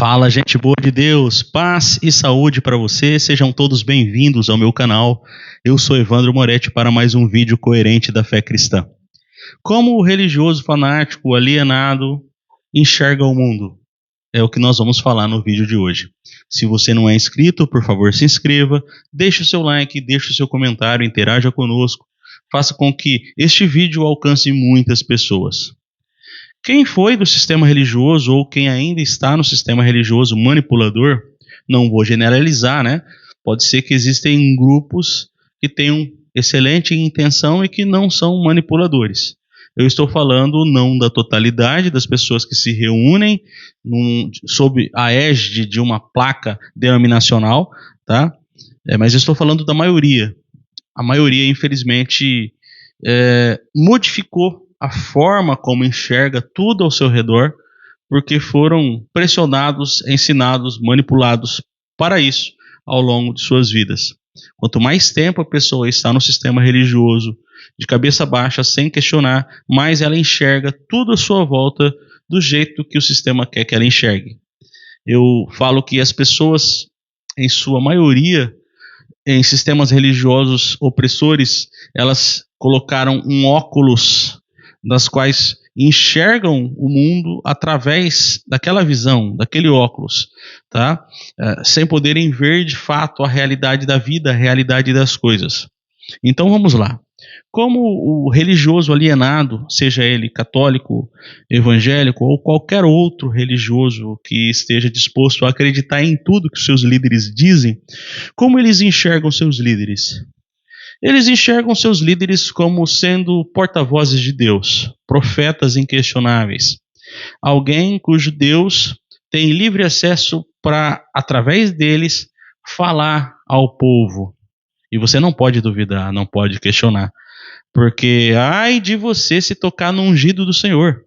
Fala, gente boa de Deus, paz e saúde para você, sejam todos bem-vindos ao meu canal. Eu sou Evandro Moretti para mais um vídeo coerente da fé cristã. Como o religioso fanático alienado enxerga o mundo? É o que nós vamos falar no vídeo de hoje. Se você não é inscrito, por favor se inscreva, deixe o seu like, deixe o seu comentário, interaja conosco, faça com que este vídeo alcance muitas pessoas. Quem foi do sistema religioso ou quem ainda está no sistema religioso manipulador, não vou generalizar, né? Pode ser que existem grupos que tenham excelente intenção e que não são manipuladores. Eu estou falando não da totalidade das pessoas que se reúnem sob a égide de uma placa denominacional, tá? Mas eu estou falando da maioria. A maioria, infelizmente, modificou a forma como enxerga tudo ao seu redor, porque foram pressionados, ensinados, manipulados para isso ao longo de suas vidas. Quanto mais tempo a pessoa está no sistema religioso, de cabeça baixa, sem questionar, mais ela enxerga tudo à sua volta do jeito que o sistema quer que ela enxergue. Eu falo que as pessoas, em sua maioria, em sistemas religiosos opressores, elas colocaram um óculos das quais enxergam o mundo através daquela visão, daquele óculos, tá? Sem poderem ver de fato a realidade da vida, a realidade das coisas. Então vamos lá. Como o religioso alienado, seja ele católico, evangélico ou qualquer outro religioso que esteja disposto a acreditar em tudo que seus líderes dizem, como eles enxergam seus líderes? Eles enxergam seus líderes como sendo porta-vozes de Deus, profetas inquestionáveis, alguém cujo Deus tem livre acesso para, através deles, falar ao povo. E você não pode duvidar, não pode questionar, porque ai de você se tocar no ungido do Senhor.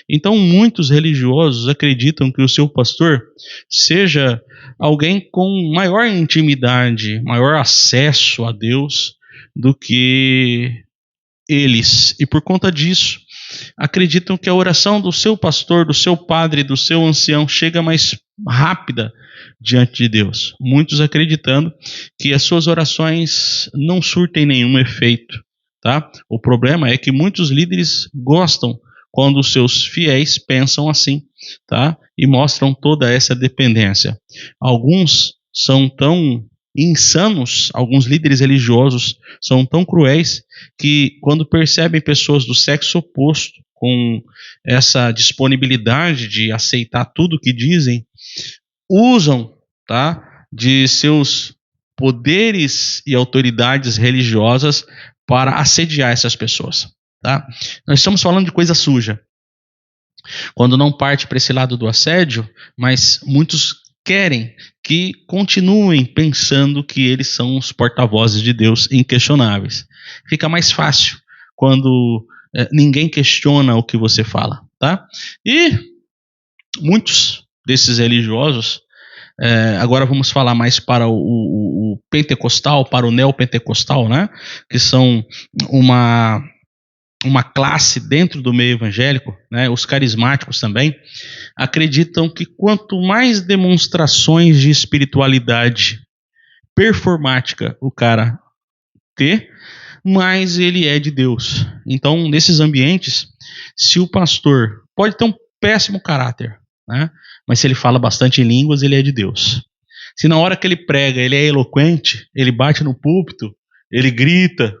Então muitos religiosos acreditam que o seu pastor seja alguém com maior intimidade, maior acesso a Deus do que eles, e por conta disso acreditam que a oração do seu pastor, do seu padre, do seu ancião chega mais rápida diante de Deus, muitos acreditando que as suas orações não surtem nenhum efeito, tá? O problema é que muitos líderes gostam quando os seus fiéis pensam assim, tá? E mostram toda essa dependência. Alguns são tão insanos, alguns líderes religiosos são tão cruéis que quando percebem pessoas do sexo oposto com essa disponibilidade de aceitar tudo que dizem, usam, tá, de seus poderes e autoridades religiosas para assediar essas pessoas, tá? Nós estamos falando de coisa suja, quando não parte para esse lado do assédio, mas muitos querem que continuem pensando que eles são os porta-vozes de Deus inquestionáveis. Fica mais fácil quando ninguém questiona o que você fala, tá? E muitos desses religiosos, agora vamos falar mais para o pentecostal, para o neopentecostal, né? Que são uma classe dentro do meio evangélico, né, os carismáticos também, acreditam que quanto mais demonstrações de espiritualidade performática o cara ter, mais ele é de Deus. Então, nesses ambientes, se o pastor pode ter um péssimo caráter, né, mas se ele fala bastante em línguas, ele é de Deus. Se na hora que ele prega, ele é eloquente, ele bate no púlpito, ele grita,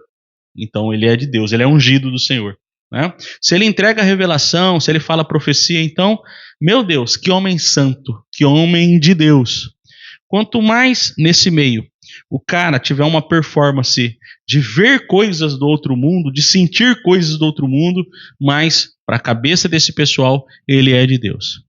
então ele é de Deus, ele é ungido do Senhor, né? Se ele entrega a revelação, se ele fala profecia, então, meu Deus, que homem santo, que homem de Deus. Quanto mais nesse meio o cara tiver uma performance de ver coisas do outro mundo, de sentir coisas do outro mundo, mais para a cabeça desse pessoal, ele é de Deus.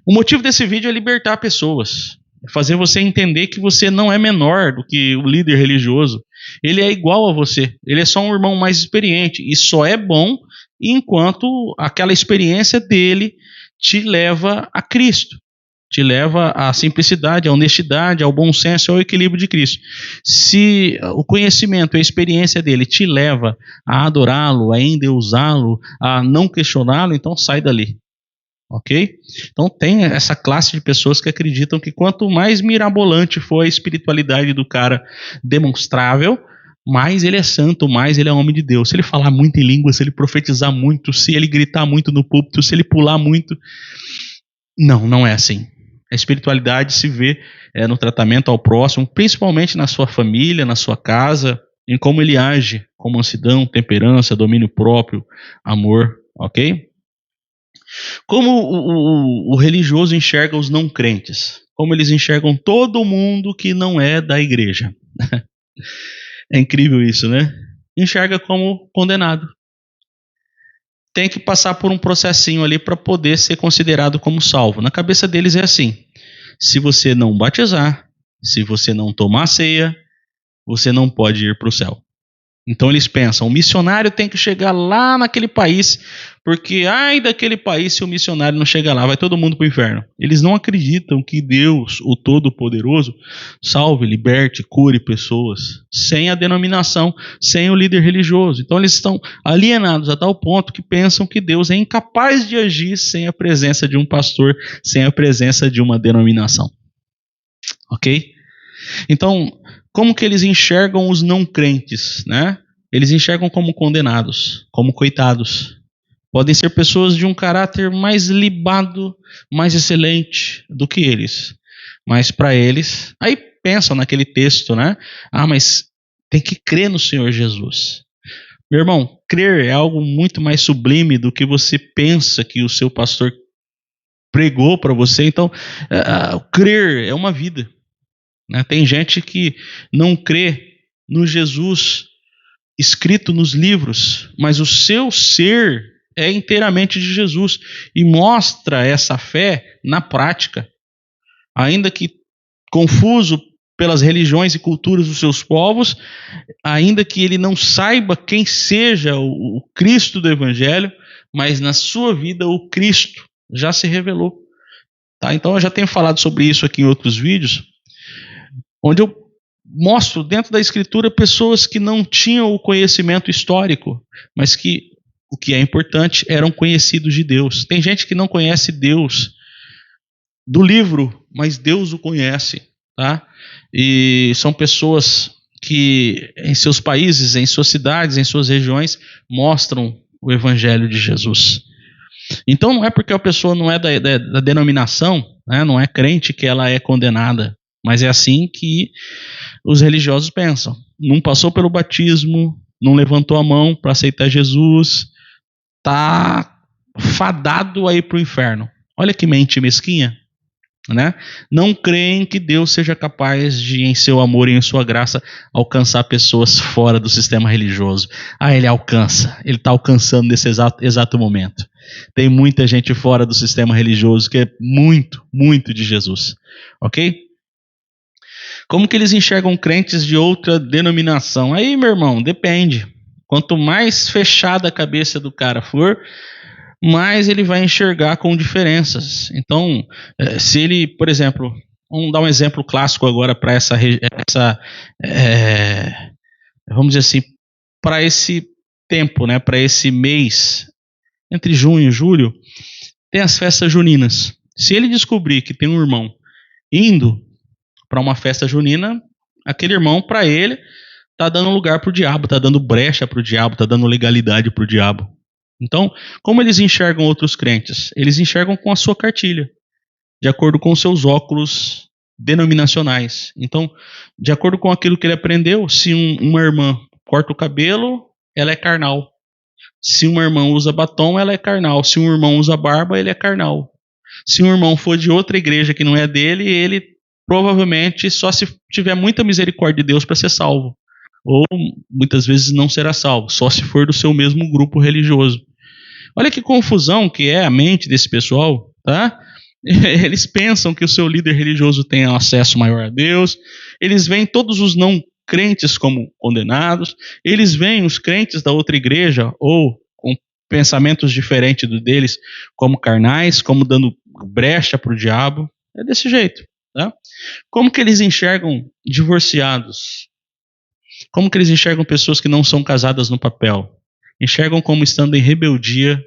O motivo desse vídeo é libertar pessoas, fazer você entender que você não é menor do que o líder religioso. Ele é igual a você, ele é só um irmão mais experiente e só é bom enquanto aquela experiência dele te leva a Cristo, te leva à simplicidade, à honestidade, ao bom senso, ao equilíbrio de Cristo. Se o conhecimento, a experiência dele te leva a adorá-lo, a endeusá-lo, a não questioná-lo, então sai dali. ok? Então tem essa classe de pessoas que acreditam que quanto mais mirabolante for a espiritualidade do cara demonstrável, mais ele é santo, mais ele é homem de Deus. Se ele falar muito em língua, se ele profetizar muito, se ele gritar muito no púlpito, se ele pular muito... Não é assim. A espiritualidade se vê no tratamento ao próximo, principalmente na sua família, na sua casa, em como ele age, com mansidão, temperança, domínio próprio, amor, ok? Como o religioso enxerga os não crentes? Como eles enxergam todo mundo que não é da igreja? É incrível isso, né? Enxerga como condenado. Tem que passar por um processinho ali para poder ser considerado como salvo. Na cabeça deles é assim: se você não batizar, se você não tomar ceia, você não pode ir para o céu. Então eles pensam, o missionário tem que chegar lá naquele país, porque ai daquele país se o missionário não chegar lá, vai todo mundo para o inferno. Eles não acreditam que Deus, o Todo-Poderoso, salve, liberte, cure pessoas, sem a denominação, sem o líder religioso. Então eles estão alienados a tal ponto que pensam que Deus é incapaz de agir sem a presença de um pastor, sem a presença de uma denominação. Ok? Então, como que eles enxergam os não crentes, né? Eles enxergam como condenados, como coitados. Podem ser pessoas de um caráter mais libado, mais excelente do que eles. Mas para eles, aí pensam naquele texto, né? Mas tem que crer no Senhor Jesus. Meu irmão, crer é algo muito mais sublime do que você pensa que o seu pastor pregou para você. Então, crer é uma vida. Tem gente que não crê no Jesus escrito nos livros, mas o seu ser é inteiramente de Jesus e mostra essa fé na prática. Ainda que confuso pelas religiões e culturas dos seus povos, ainda que ele não saiba quem seja o Cristo do Evangelho, mas na sua vida o Cristo já se revelou. Tá? Então eu já tenho falado sobre isso aqui em outros vídeos, onde eu mostro dentro da Escritura pessoas que não tinham o conhecimento histórico, mas que, o que é importante, eram conhecidos de Deus. Tem gente que não conhece Deus do livro, mas Deus o conhece, tá? E são pessoas que em seus países, em suas cidades, em suas regiões, mostram o Evangelho de Jesus. Então não é porque a pessoa não é da denominação, né, não é crente, que ela é condenada. Mas é assim que os religiosos pensam. Não passou pelo batismo, não levantou a mão para aceitar Jesus, está fadado a ir para o inferno. Olha que mente mesquinha, né? Não creem que Deus seja capaz de, em seu amor e em sua graça, alcançar pessoas fora do sistema religioso. Ele alcança, ele está alcançando nesse exato momento. Tem muita gente fora do sistema religioso que é muito, muito de Jesus, ok? Como que eles enxergam crentes de outra denominação? Aí, meu irmão, depende. Quanto mais fechada a cabeça do cara for, mais ele vai enxergar com diferenças. Então, se ele, por exemplo, vamos dar um exemplo clássico agora para vamos dizer assim, para esse tempo, né, para esse mês, entre junho e julho, tem as festas juninas. Se ele descobrir que tem um irmão indo para uma festa junina, aquele irmão, para ele, está dando lugar para o diabo, está dando brecha para o diabo, está dando legalidade para o diabo. Então, como eles enxergam outros crentes? Eles enxergam com a sua cartilha, de acordo com os seus óculos denominacionais. Então, de acordo com aquilo que ele aprendeu, se uma irmã corta o cabelo, ela é carnal. Se uma irmã usa batom, ela é carnal. Se um irmão usa barba, ele é carnal. Se um irmão for de outra igreja que não é dele, ele provavelmente só se tiver muita misericórdia de Deus para ser salvo. Ou muitas vezes não será salvo, só se for do seu mesmo grupo religioso. Olha que confusão que é a mente desse pessoal, tá? Eles pensam que o seu líder religioso tem acesso maior a Deus, eles veem todos os não crentes como condenados, eles veem os crentes da outra igreja ou com pensamentos diferentes do deles como carnais, como dando brecha para o diabo. É desse jeito. Tá? Como que eles enxergam divorciados? Como que eles enxergam pessoas que não são casadas no papel? Enxergam como estando em rebeldia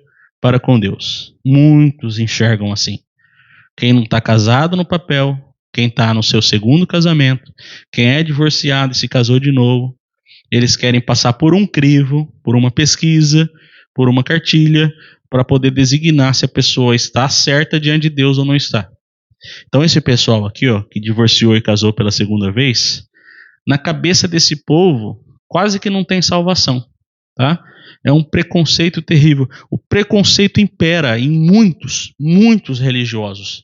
para com Deus. Muitos enxergam assim. Quem não está casado no papel, quem está no seu segundo casamento, quem é divorciado e se casou de novo, eles querem passar por um crivo, por uma pesquisa, por uma cartilha, para poder designar se a pessoa está certa diante de Deus ou não está. Então esse pessoal aqui, ó, que divorciou e casou pela segunda vez, na cabeça desse povo, quase que não tem salvação, tá? É um preconceito terrível. O preconceito impera em muitos religiosos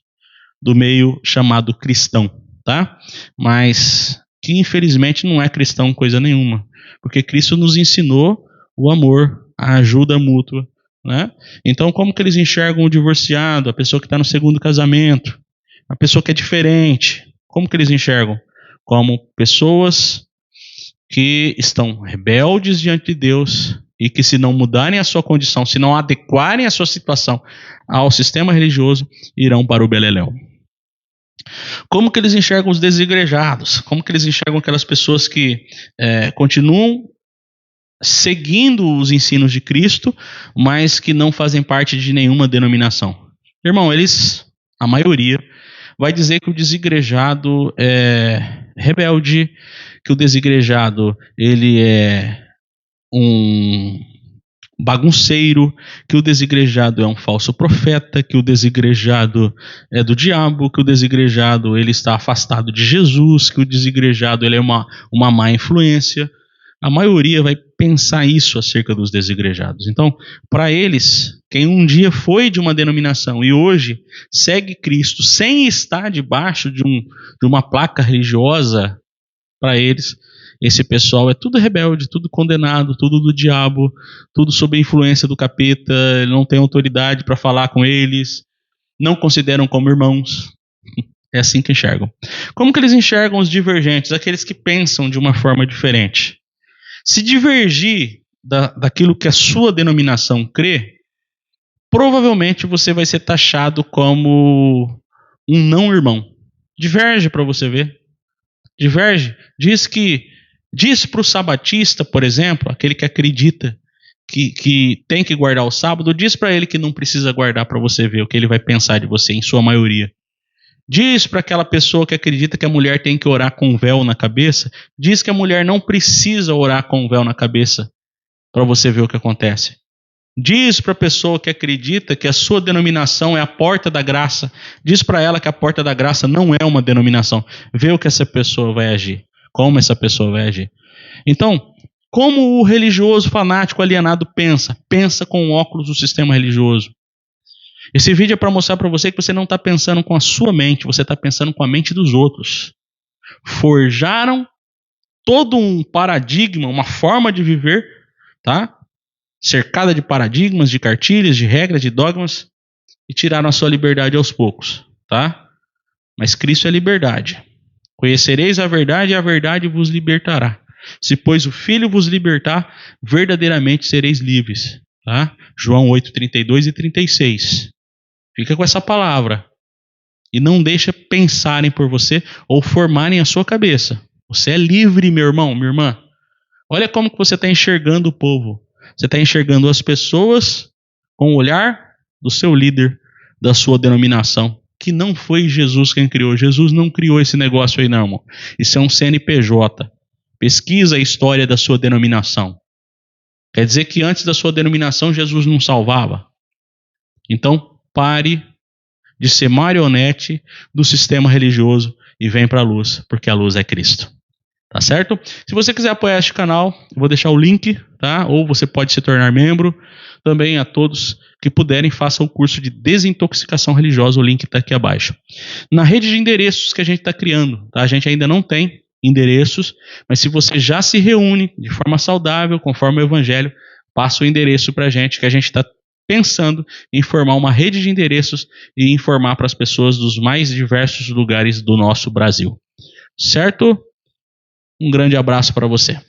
do meio chamado cristão, tá? Mas que infelizmente não é cristão coisa nenhuma, porque Cristo nos ensinou o amor, a ajuda mútua, né? Então como que eles enxergam o divorciado, a pessoa que está no segundo casamento, a pessoa que é diferente? Como que eles enxergam? Como pessoas que estão rebeldes diante de Deus e que, se não mudarem a sua condição, se não adequarem a sua situação ao sistema religioso, irão para o beleléu. Como que eles enxergam os desigrejados? Como que eles enxergam aquelas pessoas que continuam seguindo os ensinos de Cristo, mas que não fazem parte de nenhuma denominação? Irmão, a maioria, vai dizer que o desigrejado é rebelde, que o desigrejado ele é um bagunceiro, que o desigrejado é um falso profeta, que o desigrejado é do diabo, que o desigrejado ele está afastado de Jesus, que o desigrejado ele é uma má influência. A maioria vai pensar isso acerca dos desigrejados. Então, para eles, quem um dia foi de uma denominação e hoje segue Cristo sem estar debaixo de uma placa religiosa, para eles, esse pessoal é tudo rebelde, tudo condenado, tudo do diabo, tudo sob a influência do capeta, ele não tem autoridade para falar com eles, não consideram como irmãos. É assim que enxergam. Como que eles enxergam os divergentes? Aqueles que pensam de uma forma diferente. Se divergir daquilo que a sua denominação crê, provavelmente você vai ser taxado como um não-irmão. Diverge para você ver. Diverge. Diz para o sabatista, por exemplo, aquele que acredita que tem que guardar o sábado, diz para ele que não precisa guardar, para você ver o que ele vai pensar de você, em sua maioria. Diz para aquela pessoa que acredita que a mulher tem que orar com um véu na cabeça, diz que a mulher não precisa orar com um véu na cabeça, para você ver o que acontece. Diz para a pessoa que acredita que a sua denominação é a porta da graça, diz para ela que a porta da graça não é uma denominação. Vê o que essa pessoa vai agir, como essa pessoa vai agir. Então, como o religioso fanático alienado pensa? Pensa com óculos do sistema religioso. Esse vídeo é para mostrar para você que você não está pensando com a sua mente, você está pensando com a mente dos outros. Forjaram todo um paradigma, uma forma de viver, tá? Cercada de paradigmas, de cartilhas, de regras, de dogmas, e tiraram a sua liberdade aos poucos, tá? Mas Cristo é liberdade. Conhecereis a verdade e a verdade vos libertará. Se, pois, o Filho vos libertar, verdadeiramente sereis livres, tá? João 8, 32 e 36. Fica com essa palavra. E não deixa pensarem por você ou formarem a sua cabeça. Você é livre, meu irmão, minha irmã. Olha como que você está enxergando o povo. Você está enxergando as pessoas com o olhar do seu líder, da sua denominação, que não foi Jesus quem criou. Jesus não criou esse negócio aí, não, irmão. Isso é um CNPJ. Pesquisa a história da sua denominação. Quer dizer que antes da sua denominação Jesus não salvava? Então, pare de ser marionete do sistema religioso e vem para a luz, porque a luz é Cristo. Tá certo? Se você quiser apoiar este canal, eu vou deixar o link, tá? Ou você pode se tornar membro. Também a todos que puderem, façam o curso de desintoxicação religiosa, o link está aqui abaixo. Na rede de endereços que a gente está criando, tá? A gente ainda não tem endereços, mas se você já se reúne de forma saudável, conforme o Evangelho, passa o endereço para a gente, que a gente está pensando em formar uma rede de endereços e informar para as pessoas dos mais diversos lugares do nosso Brasil. Certo? Um grande abraço para você.